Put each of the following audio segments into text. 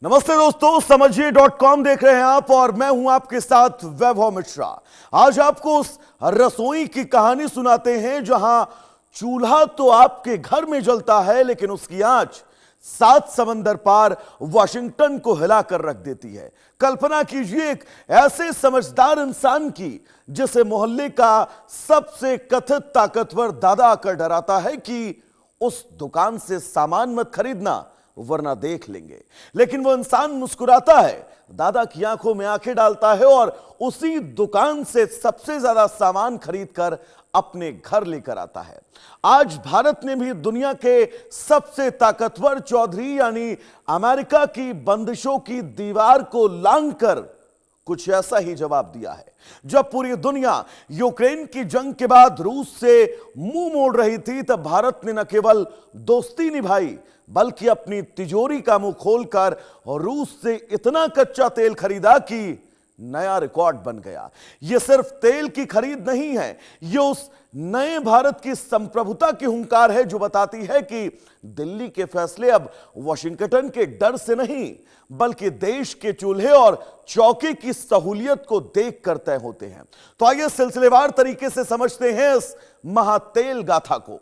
नमस्ते दोस्तों, समझिए.com देख रहे हैं आप और मैं हूं आपके साथ वैभव मिश्रा। आज आपको उस रसोई की कहानी सुनाते हैं जहां चूल्हा तो आपके घर में जलता है, लेकिन उसकी आंच 7 समंदर पार वाशिंगटन को हिलाकर रख देती है। कल्पना कीजिए एक ऐसे समझदार इंसान की जिसे मोहल्ले का सबसे कथित ताकतवर दादा आकर डराता है कि उस दुकान से सामान मत खरीदना वरना देख लेंगे। लेकिन वो इंसान मुस्कुराता है, दादा की आंखों में आंखें डालता है और उसी दुकान से सबसे ज्यादा सामान खरीदकर अपने घर लेकर आता है। आज भारत ने भी दुनिया के सबसे ताकतवर चौधरी यानी अमेरिका की बंदिशों की दीवार को लांघकर कुछ ऐसा ही जवाब दिया है। जब पूरी दुनिया यूक्रेन की जंग के बाद रूस से मुंह मोड़ रही थी, तब भारत ने न केवल दोस्ती निभाई बल्कि अपनी तिजोरी का मुंह खोलकर रूस से इतना कच्चा तेल खरीदा कि नया रिकॉर्ड बन गया। यह सिर्फ तेल की खरीद नहीं है, यह उस नए भारत की संप्रभुता की हुंकार है जो बताती है कि दिल्ली के फैसले अब वॉशिंगटन के डर से नहीं बल्कि देश के चूल्हे और चौके की सहूलियत को देखकर तय होते हैं। तो आइए सिलसिलेवार तरीके से समझते हैं इस महातेल गाथा को।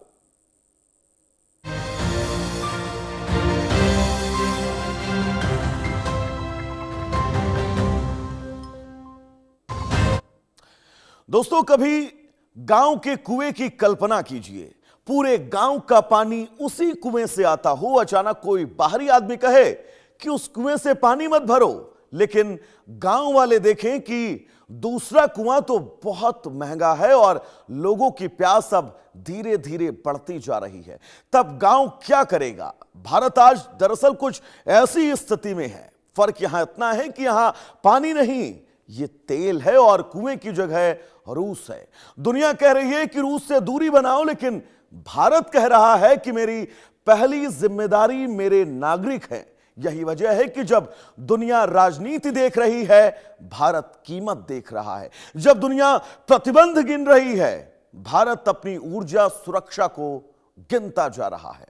दोस्तों, कभी गांव के कुएं की कल्पना कीजिए। पूरे गांव का पानी उसी कुएं से आता हो। अचानक कोई बाहरी आदमी कहे कि उस कुएं से पानी मत भरो, लेकिन गांव वाले देखें कि दूसरा कुआं तो बहुत महंगा है और लोगों की प्यास अब धीरे धीरे बढ़ती जा रही है। तब गांव क्या करेगा? भारत आज दरअसल कुछ ऐसी स्थिति में है। फर्क यहां इतना है कि यहां पानी नहीं, ये तेल है और कुएं की जगह रूस है। दुनिया कह रही है कि रूस से दूरी बनाओ, लेकिन भारत कह रहा है कि मेरी पहली जिम्मेदारी मेरे नागरिक हैं। यही वजह है कि जब दुनिया राजनीति देख रही है, भारत कीमत देख रहा है। जब दुनिया प्रतिबंध गिन रही है, भारत अपनी ऊर्जा सुरक्षा को गिनता जा रहा है।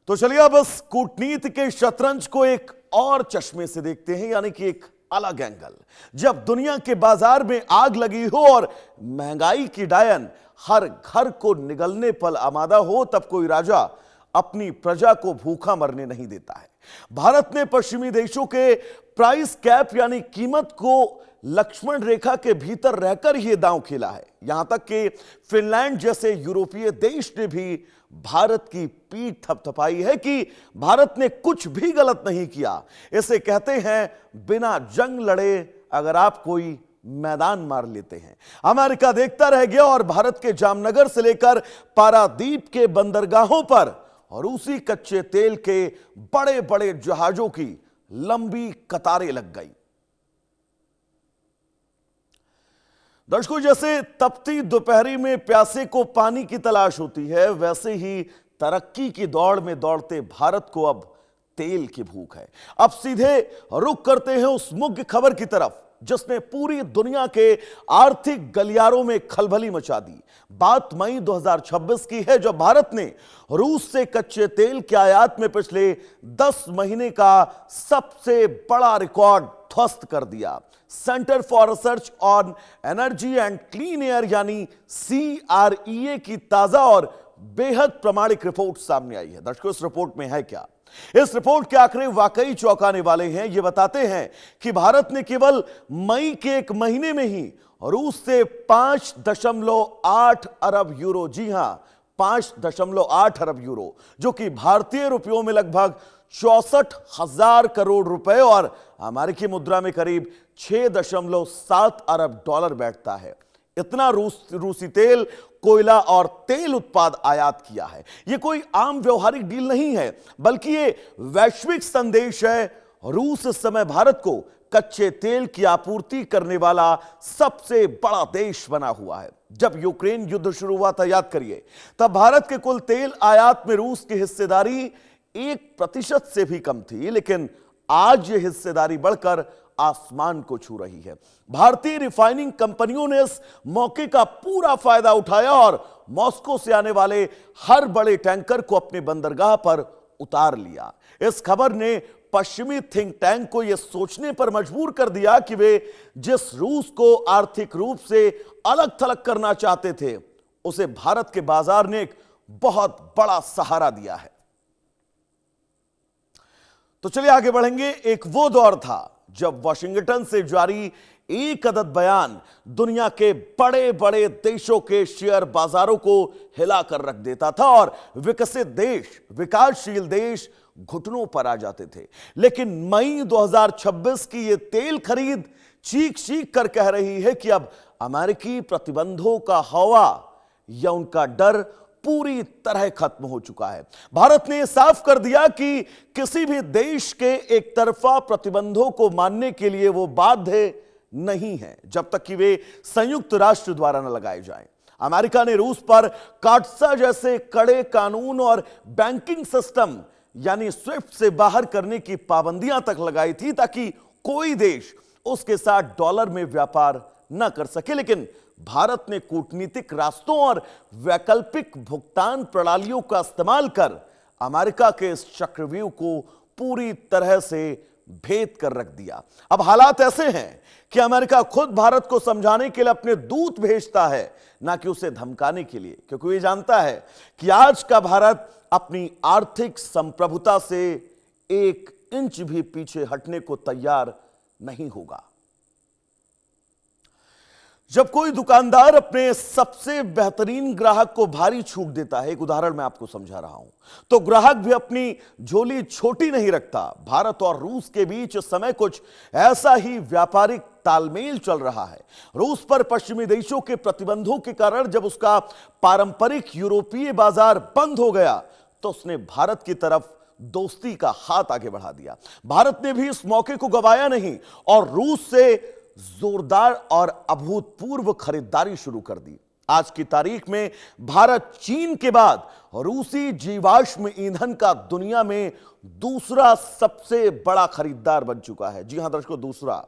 तो चलिए अब इस कूटनीति के शतरंज को एक और चश्मे से देखते हैं, यानी कि एक अलग एंगल। जब दुनिया के बाजार में आग लगी हो और महंगाई की डायन हर घर को निगलने पर आमादा हो, तब कोई राजा अपनी प्रजा को भूखा मरने नहीं देता है। भारत ने पश्चिमी देशों के प्राइस कैप यानी कीमत को लक्ष्मण रेखा के भीतर रहकर यह दांव खेला है। यहां तक कि फिनलैंड जैसे यूरोपीय देश ने भी भारत की पीठ थपथपाई है कि भारत ने कुछ भी गलत नहीं किया। इसे कहते हैं बिना जंग लड़े अगर आप कोई मैदान मार लेते हैं। अमेरिका देखता रह गया और भारत के जामनगर से लेकर पारादीप के बंदरगाहों पर रूसी कच्चे तेल के बड़े बड़े जहाजों की लंबी कतारें लग गई। दर्शकों, जैसे तपती दोपहरी में प्यासे को पानी की तलाश होती है, वैसे ही तरक्की की दौड़ में दौड़ते भारत को अब तेल की भूख है। अब सीधे रुख करते हैं उस मुख्य खबर की तरफ जिसने पूरी दुनिया के आर्थिक गलियारों में खलबली मचा दी। बात मई 2026 की है, जब भारत ने रूस से कच्चे तेल के आयात में पिछले 10 महीने का सबसे बड़ा रिकॉर्ड ध्वस्त कर दिया। Centre for research on energy and clean air यानी CREA की ताजा और बेहद प्रमाणिक रिपोर्ट सामने आई है। दर्शकों, इस रिपोर्ट में है क्या? इस रिपोर्ट के आंकड़े वाकई चौंकाने वाले हैं। ये बताते हैं कि भारत ने केवल मई के एक महीने में ही रूस से 5.8 अरब यूरो, जी हां 5.8 अरब यूरो, जो कि भारतीय रुपयों में लगभग 64,000 करोड़ रुपए और अमेरिकी मुद्रा में करीब 6.7 अरब डॉलर बैठता है। इतना रूसी तेल, कोयला और तेल उत्पाद आयात किया है। यह कोई आम व्यवहारिक डील नहीं है, बल्कि यह वैश्विक संदेश है। रूस इस समय भारत को कच्चे तेल की आपूर्ति करने वाला सबसे बड़ा देश बना हुआ है। जब यूक्रेन युद्ध शुरू हुआ था, याद करिए, तब भारत के कुल तेल आयात में रूस की हिस्सेदारी 1% से भी कम थी, लेकिन आज यह हिस्सेदारी बढ़कर आसमान को छू रही है। भारतीय रिफाइनिंग कंपनियों ने इस मौके का पूरा फायदा उठाया और मॉस्को से आने वाले हर बड़े टैंकर को अपने बंदरगाह पर उतार लिया। इस खबर ने पश्चिमी थिंक टैंक को यह सोचने पर मजबूर कर दिया कि वे जिस रूस को आर्थिक रूप से अलग थलग करना चाहते थे, उसे भारत के बाजार ने एक बहुत बड़ा सहारा दिया है। तो चलिए आगे बढ़ेंगे। एक वो दौर था जब वॉशिंगटन से जारी एक अदद बयान दुनिया के बड़े बड़े देशों के शेयर बाजारों को हिलाकर रख देता था और विकसित देश, विकासशील देश घुटनों पर आ जाते थे। लेकिन मई 2026 की यह तेल खरीद चीख चीख कर कह रही है कि अब अमेरिकी प्रतिबंधों का हवा या उनका डर पूरी तरह खत्म हो चुका है। भारत ने साफ कर दिया कि किसी भी देश के एक तरफा प्रतिबंधों को मानने के लिए वो बाध्य नहीं है जब तक कि वे संयुक्त राष्ट्र द्वारा न लगाए जाएं। अमेरिका ने रूस पर काटसा जैसे कड़े कानून और बैंकिंग सिस्टम यानी स्विफ्ट से बाहर करने की पाबंदियां तक लगाई थी ताकि कोई देश उसके साथ डॉलर में व्यापार न कर सके। लेकिन भारत ने कूटनीतिक रास्तों और वैकल्पिक भुगतान प्रणालियों का इस्तेमाल कर अमेरिका के इस चक्रव्यूह को पूरी तरह से भेद कर रख दिया। अब हालात ऐसे हैं कि अमेरिका खुद भारत को समझाने के लिए अपने दूत भेजता है, ना कि उसे धमकाने के लिए, क्योंकि वे जानता है कि आज का भारत अपनी आर्थिक संप्रभुता से एक इंच भी पीछे हटने को तैयार नहीं होगा। जब कोई दुकानदार अपने सबसे बेहतरीन ग्राहक को भारी छूट देता है, एक उदाहरण मैं आपको समझा रहा हूं, तो ग्राहक भी अपनी झोली छोटी नहीं रखता। भारत और रूस के बीच इस समय कुछ ऐसा ही व्यापारिक तालमेल चल रहा है। रूस पर पश्चिमी देशों के प्रतिबंधों के कारण जब उसका पारंपरिक यूरोपीय बाजार बंद हो गया, तो उसने भारत की तरफ दोस्ती का हाथ आगे बढ़ा दिया। भारत ने भी इस मौके को गवाया नहीं और रूस से जोरदार और अभूतपूर्व खरीदारी शुरू कर दी। आज की तारीख में भारत चीन के बाद रूसी जीवाश्म ईंधन का दुनिया में दूसरा सबसे बड़ा खरीदार बन चुका है। जी हां दर्शकों, दूसरा।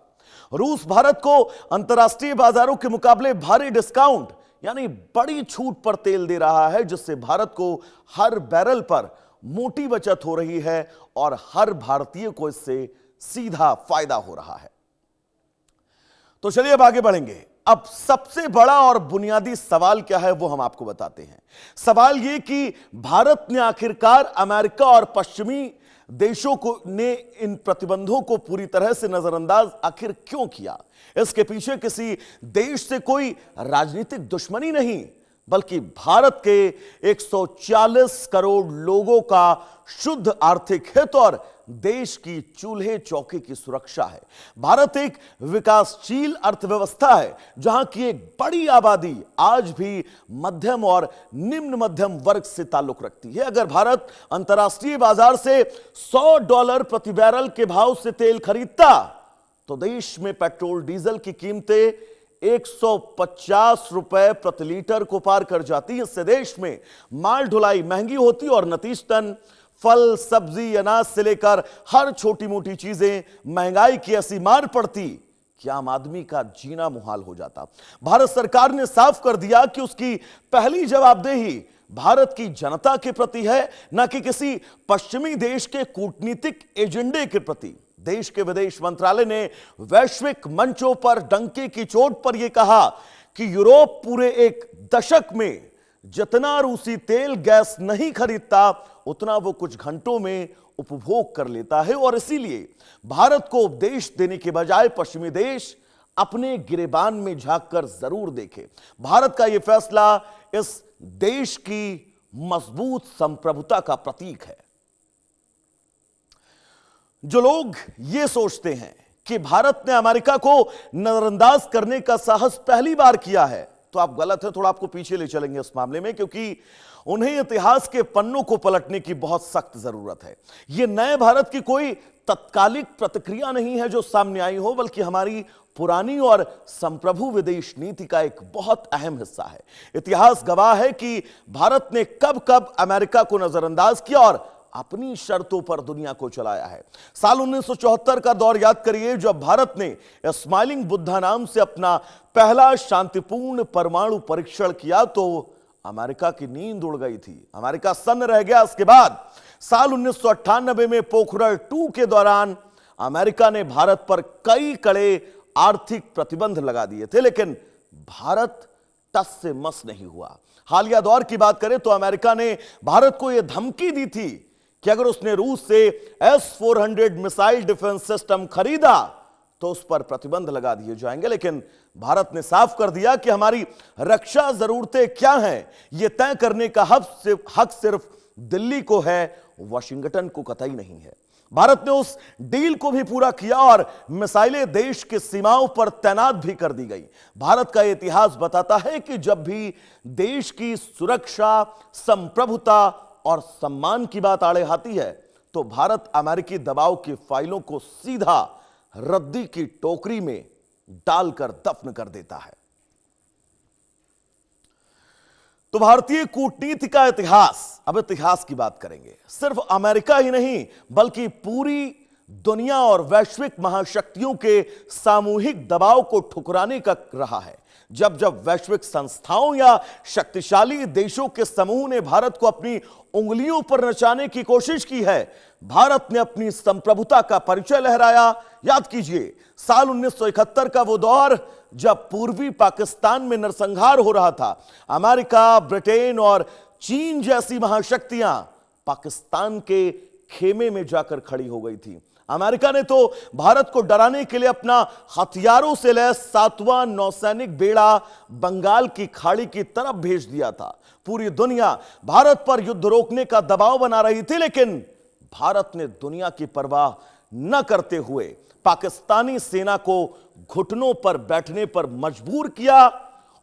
रूस भारत को अंतर्राष्ट्रीय बाजारों के मुकाबले भारी डिस्काउंट यानी बड़ी छूट पर तेल दे रहा है, जिससे भारत को हर बैरल पर मोटी बचत हो रही है और हर भारतीय को इससे सीधा फायदा हो रहा है। तो चलिए अब आगे बढ़ेंगे। अब सबसे बड़ा और बुनियादी सवाल क्या है वो हम आपको बताते हैं। सवाल यह कि भारत ने आखिरकार अमेरिका और पश्चिमी देशों को ने इन प्रतिबंधों को पूरी तरह से नजरअंदाज आखिर क्यों किया। इसके पीछे किसी देश से कोई राजनीतिक दुश्मनी नहीं, बल्कि भारत के 140 करोड़ लोगों का शुद्ध आर्थिक हित और देश की चूल्हे चौके की सुरक्षा है। भारत एक विकासशील अर्थव्यवस्था है जहां की एक बड़ी आबादी आज भी मध्यम और निम्न मध्यम वर्ग से ताल्लुक रखती है। अगर भारत अंतर्राष्ट्रीय बाजार से $100 प्रति बैरल के भाव से तेल खरीदता, तो देश में पेट्रोल डीजल की कीमतें 150 रुपए प्रति लीटर को पार कर जाती। इससे देश में माल ढुलाई महंगी होती और नतीजतन फल, सब्जी, अनाज से लेकर हर छोटी मोटी चीजें महंगाई की ऐसी मार पड़ती कि आम आदमी का जीना मुहाल हो जाता। भारत सरकार ने साफ कर दिया कि उसकी पहली जवाबदेही भारत की जनता के प्रति है, न कि किसी पश्चिमी देश के कूटनीतिक एजेंडे के प्रति। देश के विदेश मंत्रालय ने वैश्विक मंचों पर डंके की चोट पर यह कहा कि यूरोप पूरे एक दशक में जितना रूसी तेल गैस नहीं खरीदता, उतना वो कुछ घंटों में उपभोग कर लेता है और इसीलिए भारत को उपदेश देने के बजाय पश्चिमी देश अपने गिरेबान में झांककर जरूर देखे। भारत का यह फैसला इस देश की मजबूत संप्रभुता का प्रतीक है। जो लोग यह सोचते हैं कि भारत ने अमेरिका को नजरअंदाज करने का साहस पहली बार किया है, तो आप गलत है। थोड़ा आपको पीछे ले चलेंगे इस मामले में, क्योंकि उन्हें इतिहास के पन्नों को पलटने की बहुत सख्त जरूरत है। यह नए भारत की कोई तत्कालिक प्रतिक्रिया नहीं है जो सामने आई हो, बल्कि हमारी पुरानी और संप्रभु विदेश नीति का एक बहुत अहम हिस्सा है। इतिहास गवाह है कि भारत ने कब कब अमेरिका को नजरअंदाज किया और अपनी शर्तों पर दुनिया को चलाया है। साल 1974 का दौर याद करिए, जब भारत ने स्माइलिंग बुद्धा नाम से अपना पहला शांतिपूर्ण परमाणु परीक्षण किया, तो अमेरिका की नींद उड़ गई थी, अमेरिका सन्न रह गया। इसके बाद साल 1998 में पोखरण 2 के दौरान अमेरिका ने भारत पर कई कड़े आर्थिक प्रतिबंध लगा दिए थे, लेकिन भारत टस से मस नहीं हुआ। हालिया दौर की बात करें तो अमेरिका ने भारत को यह धमकी दी थी कि अगर उसने रूस से S-400 मिसाइल डिफेंस सिस्टम खरीदा तो उस पर प्रतिबंध लगा दिए जाएंगे, लेकिन भारत ने साफ कर दिया कि हमारी रक्षा जरूरतें क्या हैं, यह तय करने का हक सिर्फ दिल्ली को है, वाशिंगटन को कतई नहीं है। भारत ने उस डील को भी पूरा किया और मिसाइलें देश की सीमाओं पर तैनात भी कर दी गई। भारत का इतिहास बताता है कि जब भी देश की सुरक्षा, संप्रभुता और सम्मान की बात आड़े आती है तो भारत अमेरिकी दबाव की फाइलों को सीधा रद्दी की टोकरी में डालकर दफन कर देता है। तो भारतीय कूटनीति का इतिहास, अब इतिहास की बात करेंगे। सिर्फ अमेरिका ही नहीं बल्कि पूरी दुनिया और वैश्विक महाशक्तियों के सामूहिक दबाव को ठुकराने का रहा है। जब जब वैश्विक संस्थाओं या शक्तिशाली देशों के समूह ने भारत को अपनी उंगलियों पर नचाने की कोशिश की है, भारत ने अपनी संप्रभुता का परिचय लहराया। याद कीजिए साल 1971 का वो दौर जब पूर्वी पाकिस्तान में नरसंहार हो रहा था। अमेरिका, ब्रिटेन और चीन जैसी महाशक्तियां पाकिस्तान के खेमे में जाकर खड़ी हो गई थी। अमेरिका ने तो भारत को डराने के लिए अपना हथियारों से लैस 7वां नौसैनिक बेड़ा बंगाल की खाड़ी की तरफ भेज दिया था। पूरी दुनिया भारत पर युद्ध रोकने का दबाव बना रही थी, लेकिन भारत ने दुनिया की परवाह न करते हुए पाकिस्तानी सेना को घुटनों पर बैठने पर मजबूर किया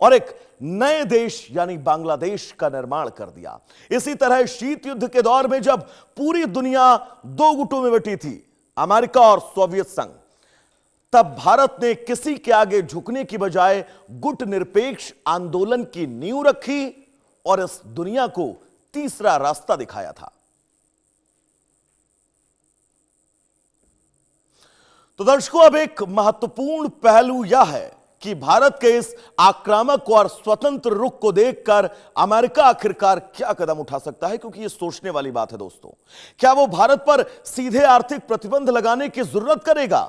और एक नए देश यानी बांग्लादेश का निर्माण कर दिया। इसी तरह शीत युद्ध के दौर में जब पूरी दुनिया दो गुटों में बटी थी, अमेरिका और सोवियत संघ, तब भारत ने किसी के आगे झुकने की बजाय गुट निरपेक्ष आंदोलन की नींव रखी और इस दुनिया को तीसरा रास्ता दिखाया था। तो दर्शकों, अब एक महत्वपूर्ण पहलू यह है कि भारत के इस आक्रामक और स्वतंत्र रुख को देखकर अमेरिका आखिरकार क्या कदम उठा सकता है, क्योंकि यह सोचने वाली बात है दोस्तों। क्या वो भारत पर सीधे आर्थिक प्रतिबंध लगाने की जरूरत करेगा?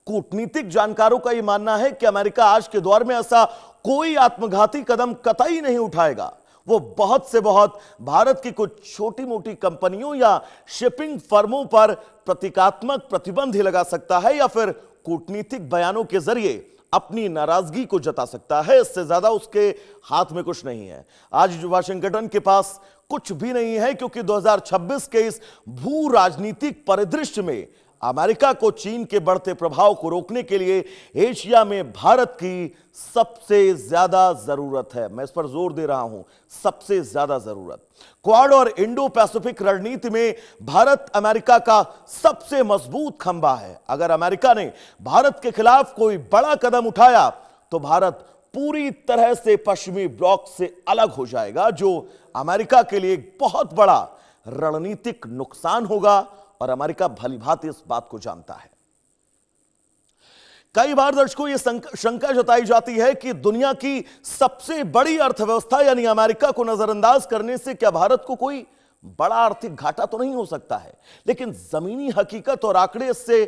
कूटनीतिक जानकारों का यह मानना है कि अमेरिका आज के दौर में ऐसा कोई आत्मघाती कदम कतई नहीं उठाएगा। वो बहुत से बहुत भारत की कुछ छोटी मोटी कंपनियों या शिपिंग फर्मों पर प्रतीकात्मक प्रतिबंध ही लगा सकता है या फिर कूटनीतिक बयानों के जरिए अपनी नाराजगी को जता सकता है। इससे ज्यादा उसके हाथ में कुछ नहीं है। आज वाशिंगटन के पास कुछ भी नहीं है, क्योंकि 2026 के इस भू राजनीतिक परिदृश्य में अमेरिका को चीन के बढ़ते प्रभाव को रोकने के लिए एशिया में भारत की सबसे ज्यादा जरूरत है। मैं इस पर जोर दे रहा हूं, सबसे ज्यादा जरूरत। क्वाड और इंडो पैसिफिक रणनीति में भारत अमेरिका का सबसे मजबूत खंभा है। अगर अमेरिका ने भारत के खिलाफ कोई बड़ा कदम उठाया तो भारत पूरी तरह से पश्चिमी ब्लॉक से अलग हो जाएगा, जो अमेरिका के लिए एक बहुत बड़ा रणनीतिक नुकसान होगा और अमेरिका भलीभांति इस बात को जानता है। कई बार दर्शकों ये शंका जताई जाती है कि दुनिया की सबसे बड़ी अर्थव्यवस्था यानी अमेरिका को नजरअंदाज करने से क्या भारत को कोई बड़ा आर्थिक घाटा तो नहीं हो सकता है, लेकिन जमीनी हकीकत और आंकड़े इससे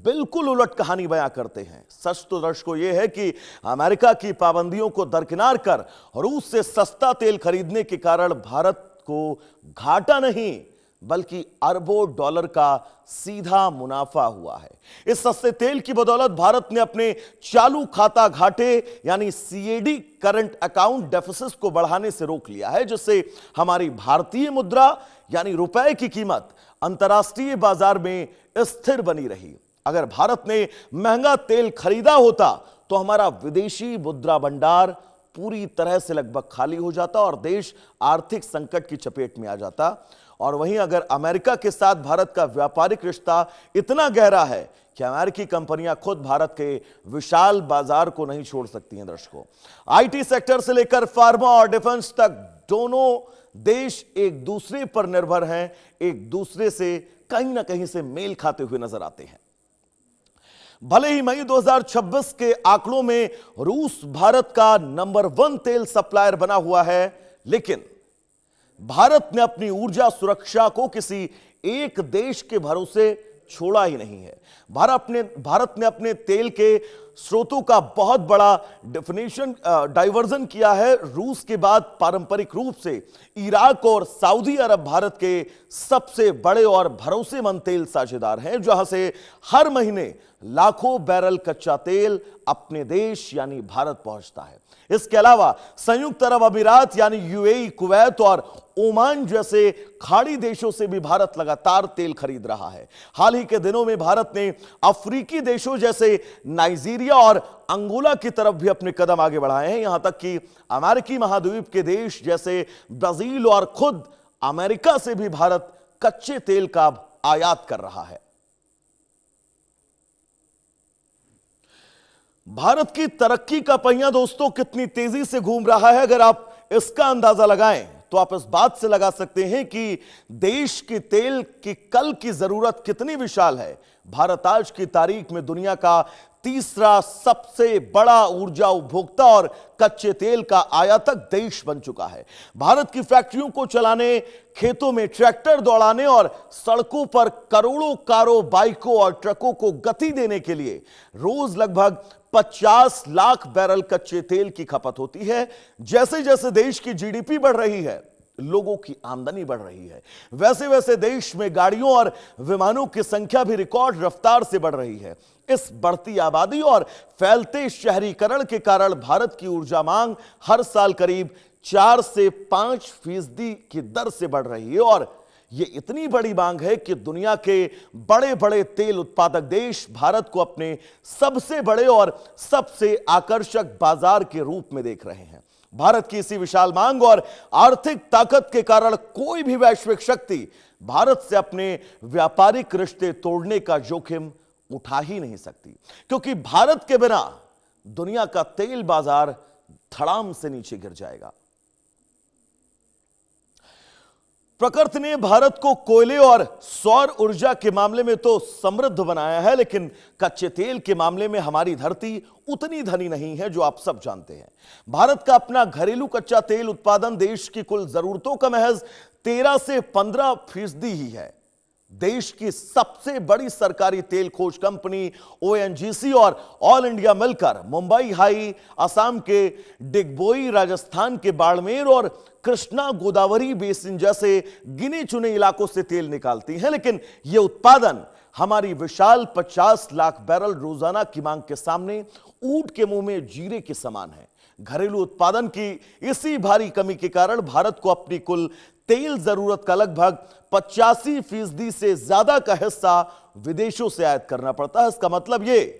बिल्कुल उलट कहानी बयां करते हैं। सच तो दर्शकों यह है कि अमेरिका की पाबंदियों को दरकिनार कर रूस से सस्ता तेल खरीदने के कारण भारत को घाटा नहीं बल्कि अरबों डॉलर का सीधा मुनाफा हुआ है। इस सस्ते तेल की बदौलत भारत ने अपने चालू खाता घाटे यानी सीएडी करंट अकाउंट डेफिसिट को बढ़ाने से रोक लिया है, जिससे हमारी भारतीय मुद्रा यानी रुपए की कीमत अंतर्राष्ट्रीय बाजार में स्थिर बनी रही। अगर भारत ने महंगा तेल खरीदा होता तो हमारा विदेशी मुद्रा भंडार पूरी तरह से लगभग खाली हो जाता और देश आर्थिक संकट की चपेट में आ जाता। और वहीं अगर अमेरिका के साथ भारत का व्यापारिक रिश्ता इतना गहरा है कि अमेरिकी कंपनियां खुद भारत के विशाल बाजार को नहीं छोड़ सकती हैं। दर्शकों, आईटी सेक्टर से लेकर फार्मा और डिफेंस तक दोनों देश एक दूसरे पर निर्भर हैं, एक दूसरे से कहीं ना कहीं से मेल खाते हुए नजर आते हैं। भले ही मई 2026 के आंकड़ों में रूस भारत का नंबर 1 तेल सप्लायर बना हुआ है, लेकिन भारत ने अपनी ऊर्जा सुरक्षा को किसी एक देश के भरोसे छोड़ा ही नहीं है। भारत ने अपने तेल के स्रोतों का बहुत बड़ा डाइवर्जन किया है। रूस के बाद पारंपरिक रूप से इराक और सऊदी अरब भारत के सबसे बड़े और भरोसेमंद तेल साझेदार हैं, जहां से हर महीने लाखों बैरल कच्चा तेल अपने देश यानी भारत पहुंचता है। इसके अलावा संयुक्त अरब अमीरात यानी यूएई, कुवैत और ओमान जैसे खाड़ी देशों से भी भारत लगातार तेल खरीद रहा है। हाल ही के दिनों में भारत ने अफ्रीकी देशों जैसे नाइजीरिया और अंगोला की तरफ भी अपने कदम आगे बढ़ाए हैं। यहां तक कि अमेरिकी महाद्वीप के देश जैसे ब्राजील और खुद अमेरिका से भी भारत कच्चे तेल का आयात कर रहा है। भारत की तरक्की का पहिया दोस्तों कितनी तेजी से घूम रहा है, अगर आप इसका अंदाजा लगाएं तो आप इस बात से लगा सकते हैं कि देश के तेल की कल की जरूरत कितनी विशाल है। भारत आज की तारीख में दुनिया का तीसरा सबसे बड़ा ऊर्जा उपभोक्ता और कच्चे तेल का आयातक देश बन चुका है। भारत की फैक्ट्रियों को चलाने, खेतों में ट्रैक्टर दौड़ाने और सड़कों पर करोड़ों कारों, बाइकों और ट्रकों को गति देने के लिए रोज लगभग 50 लाख बैरल कच्चे तेल की खपत होती है। जैसे जैसे देश की जीडीपी बढ़ रही है, लोगों की आमदनी बढ़ रही है, वैसे वैसे देश में गाड़ियों और विमानों की संख्या भी रिकॉर्ड रफ्तार से बढ़ रही है। इस बढ़ती आबादी और फैलते शहरीकरण के कारण भारत की ऊर्जा मांग हर साल करीब 4 से 5% की दर से बढ़ रही है और यह इतनी बड़ी मांग है कि दुनिया के बड़े बड़े तेल उत्पादक देश भारत को अपने सबसे बड़े और सबसे आकर्षक बाजार के रूप में देख रहे हैं। भारत की इसी विशाल मांग और आर्थिक ताकत के कारण कोई भी वैश्विक शक्ति भारत से अपने व्यापारिक रिश्ते तोड़ने का जोखिम उठा ही नहीं सकती, क्योंकि भारत के बिना दुनिया का तेल बाजार धड़ाम से नीचे गिर जाएगा। प्रकृति ने भारत को कोयले और सौर ऊर्जा के मामले में तो समृद्ध बनाया है, लेकिन कच्चे तेल के मामले में हमारी धरती उतनी धनी नहीं है, जो आप सब जानते हैं। भारत का अपना घरेलू कच्चा तेल उत्पादन देश की कुल जरूरतों का महज 13 से 15% ही है। देश की सबसे बड़ी सरकारी तेल खोज कंपनी ओएनजीसी और ऑल इंडिया मिलकर मुंबई हाई, असम के डिगबोई, राजस्थान के बाड़मेर और कृष्णा गोदावरी बेसिन जैसे गिने चुने इलाकों से तेल निकालती हैं, लेकिन यह उत्पादन हमारी विशाल 50 लाख बैरल रोजाना की मांग के सामने ऊंट के मुंह में जीरे के समान है। घरेलू उत्पादन की इसी भारी कमी के कारण भारत को अपनी कुल तेल जरूरत का लगभग 85% से ज्यादा का हिस्सा विदेशों से आयात करना पड़ता है। इसका मतलब यह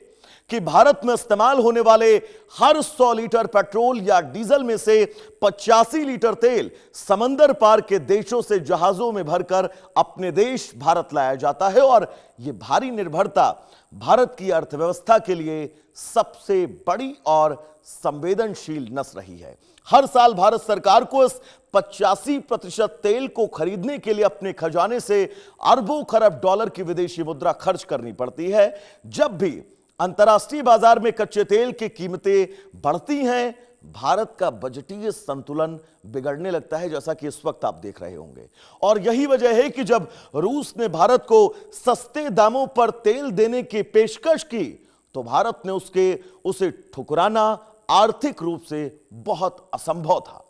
कि भारत में इस्तेमाल होने वाले हर 100 लीटर पेट्रोल या डीजल में से 85 लीटर तेल समंदर पार के देशों से जहाजों में भरकर अपने देश भारत लाया जाता है और यह भारी निर्भरता भारत की अर्थव्यवस्था के लिए सबसे बड़ी और संवेदनशील नस रही है। हर साल भारत सरकार को इस 85% तेल को खरीदने के लिए अपने खजाने से अरबों खरब डॉलर की विदेशी मुद्रा खर्च करनी पड़ती है। जब भी अंतर्राष्ट्रीय बाजार में कच्चे तेल की कीमतें बढ़ती हैं, भारत का बजटीय संतुलन बिगड़ने लगता है, जैसा कि इस वक्त आप देख रहे होंगे। और यही वजह है कि जब रूस ने भारत को सस्ते दामों पर तेल देने की पेशकश की, तो भारत ने उसे ठुकराना आर्थिक रूप से बहुत असंभव था।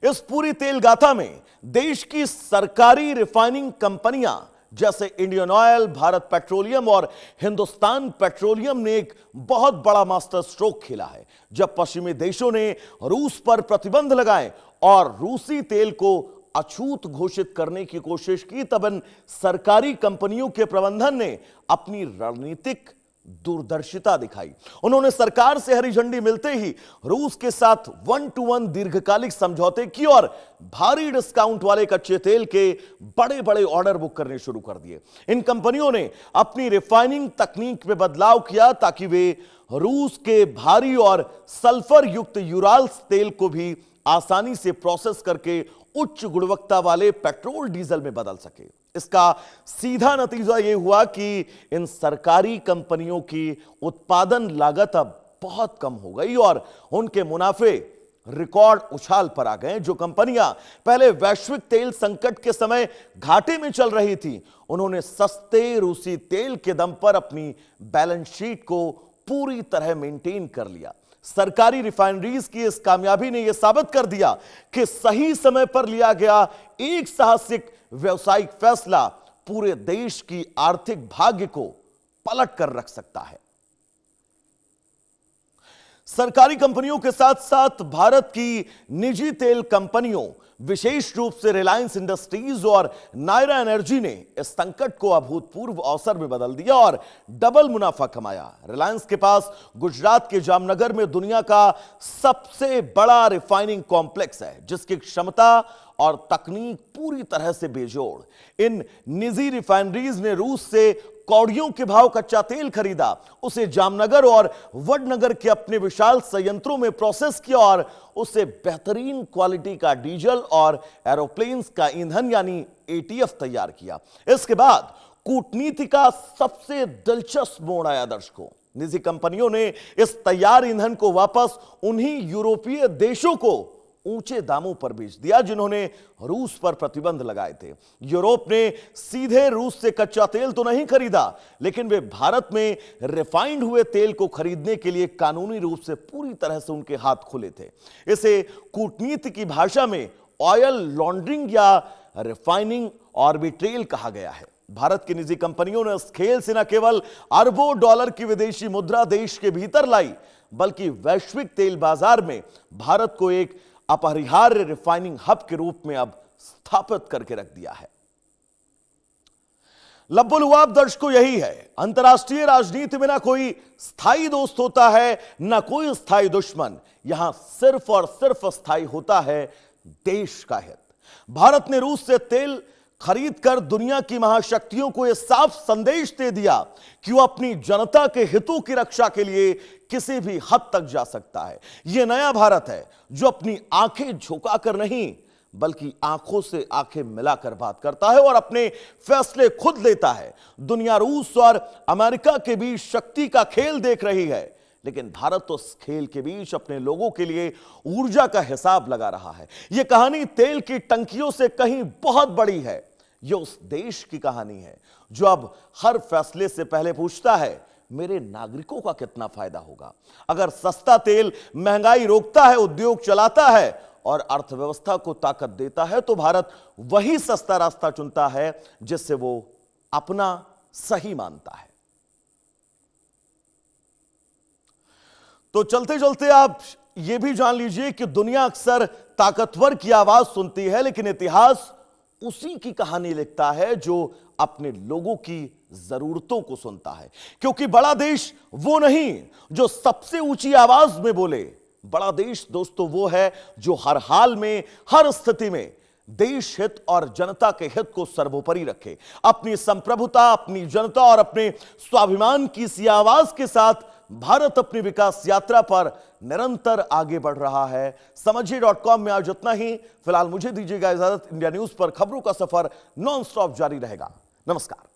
इस पूरी तेल गाथा में देश की सरकारी रिफाइनिंग कंपनियां जैसे इंडियन ऑयल, भारत पेट्रोलियम और हिंदुस्तान पेट्रोलियम ने एक बहुत बड़ा मास्टर स्ट्रोक खेला है। जब पश्चिमी देशों ने रूस पर प्रतिबंध लगाए और रूसी तेल को अछूत घोषित करने की कोशिश की, तब इन सरकारी कंपनियों के प्रबंधन ने अपनी रणनीतिक दूरदर्शिता दिखाई। उन्होंने सरकार से हरी झंडी मिलते ही रूस के साथ 1-to-1 दीर्घकालिक समझौते किए और भारी डिस्काउंट वाले कच्चे तेल के बड़े बड़े ऑर्डर बुक करने शुरू कर दिए। इन कंपनियों ने अपनी रिफाइनिंग तकनीक में बदलाव किया ताकि वे रूस के भारी और सल्फर युक्त यूराल्स तेल को भी आसानी से प्रोसेस करके उच्च गुणवत्ता वाले पेट्रोल डीजल में बदल सके। इसका सीधा नतीजा यह हुआ कि इन सरकारी कंपनियों की उत्पादन लागत अब बहुत कम हो गई और उनके मुनाफे रिकॉर्ड उछाल पर आ गए। जो कंपनियां पहले वैश्विक तेल संकट के समय घाटे में चल रही थी, उन्होंने सस्ते रूसी तेल के दम पर अपनी बैलेंस शीट को पूरी तरह मेंटेन कर लिया। सरकारी रिफाइनरीज की इस कामयाबी ने यह साबित कर दिया कि सही समय पर लिया गया एक साहसिक व्यवसायिक फैसला पूरे देश की आर्थिक भाग्य को पलट कर रख सकता है। सरकारी कंपनियों के साथ साथ भारत की निजी तेल कंपनियों, विशेष रूप से रिलायंस इंडस्ट्रीज और नायरा एनर्जी ने इस संकट को अभूतपूर्व अवसर में बदल दिया और डबल मुनाफा कमाया। रिलायंस के पास गुजरात के जामनगर में दुनिया का सबसे बड़ा रिफाइनिंग कॉम्प्लेक्स है, जिसकी क्षमता और तकनीक पूरी तरह से बेजोड़। इन निजी रिफाइनरीज ने रूस से कौड़ियों के भाव कच्चा तेल खरीदा, उसे जामनगर और वडनगर के अपने विशाल संयंत्रों में प्रोसेस किया और उसे बेहतरीन क्वालिटी का डीजल और एरोप्लेन्स का ईंधन यानी एटीएफ तैयार किया। इसके बाद कूटनीति का सबसे दिलचस्प मोड़ आया। दर्शकों, निजी कंपनियों ने इस तैयार ईंधन को वापस उन्हीं यूरोपीय देशों को ऊंचे दामों पर बेच दिया जिन्होंने रूस पर प्रतिबंध लगाए थे। यूरोप ने सीधे रूस से कच्चा तेल तो नहीं खरीदा, लेकिन वे भारत में रिफाइंड हुए तेल को खरीदने के लिए कानूनी रूप से पूरी तरह से उनके हाथ खुले थे। इसे कूटनीति की भाषा में ऑयल लॉन्ड्रिंग या रिफाइनिंग आर्बिट्रेज कहा गया है। भारत की निजी कंपनियों ने इस खेल से न केवल अरबों डॉलर की विदेशी मुद्रा देश के भीतर लाई, बल्कि वैश्विक तेल बाजार में भारत को एक अपरिहार्य रिफाइनिंग हब के रूप में अब स्थापित करके रख दिया है। लब्बुलुआब दर्शकों, यही है अंतर्राष्ट्रीय राजनीति में ना कोई स्थायी दोस्त होता है, ना कोई स्थायी दुश्मन। यहां सिर्फ और सिर्फ स्थायी होता है देश का हित। भारत ने रूस से तेल खरीदकर दुनिया की महाशक्तियों को यह साफ संदेश दे दिया कि वो अपनी जनता के हितों की रक्षा के लिए किसी भी हद तक जा सकता है। यह नया भारत है जो अपनी आंखें झुकाकर नहीं, बल्कि आंखों से आंखें मिलाकर बात करता है और अपने फैसले खुद लेता है। दुनिया रूस और अमेरिका के बीच शक्ति का खेल देख रही है, लेकिन भारत तो इस खेल के बीच अपने लोगों के लिए ऊर्जा का हिसाब लगा रहा है। यह कहानी तेल की टंकियों से कहीं बहुत बड़ी है। यह उस देश की कहानी है जो अब हर फैसले से पहले पूछता है, मेरे नागरिकों का कितना फायदा होगा। अगर सस्ता तेल महंगाई रोकता है, उद्योग चलाता है और अर्थव्यवस्था को ताकत देता है, तो भारत वही सस्ता रास्ता चुनता है जिससे वो अपना सही मानता है। तो चलते चलते आप यह भी जान लीजिए कि दुनिया अक्सर ताकतवर की आवाज सुनती है, लेकिन इतिहास उसी की कहानी लिखता है जो अपने लोगों की जरूरतों को सुनता है। क्योंकि बड़ा देश वो नहीं जो सबसे ऊंची आवाज में बोले। बड़ा देश दोस्तों वो है जो हर हाल में, हर स्थिति में देश हित और जनता के हित को सर्वोपरि रखे। अपनी संप्रभुता, अपनी जनता और अपने स्वाभिमान की इसी आवाज के साथ भारत अपनी विकास यात्रा पर निरंतर आगे बढ़ रहा है। समझिए.com में आज इतना ही। फिलहाल मुझे दीजिएगा इजाजत। इंडिया न्यूज पर खबरों का सफर नॉन स्टॉप जारी रहेगा। नमस्कार।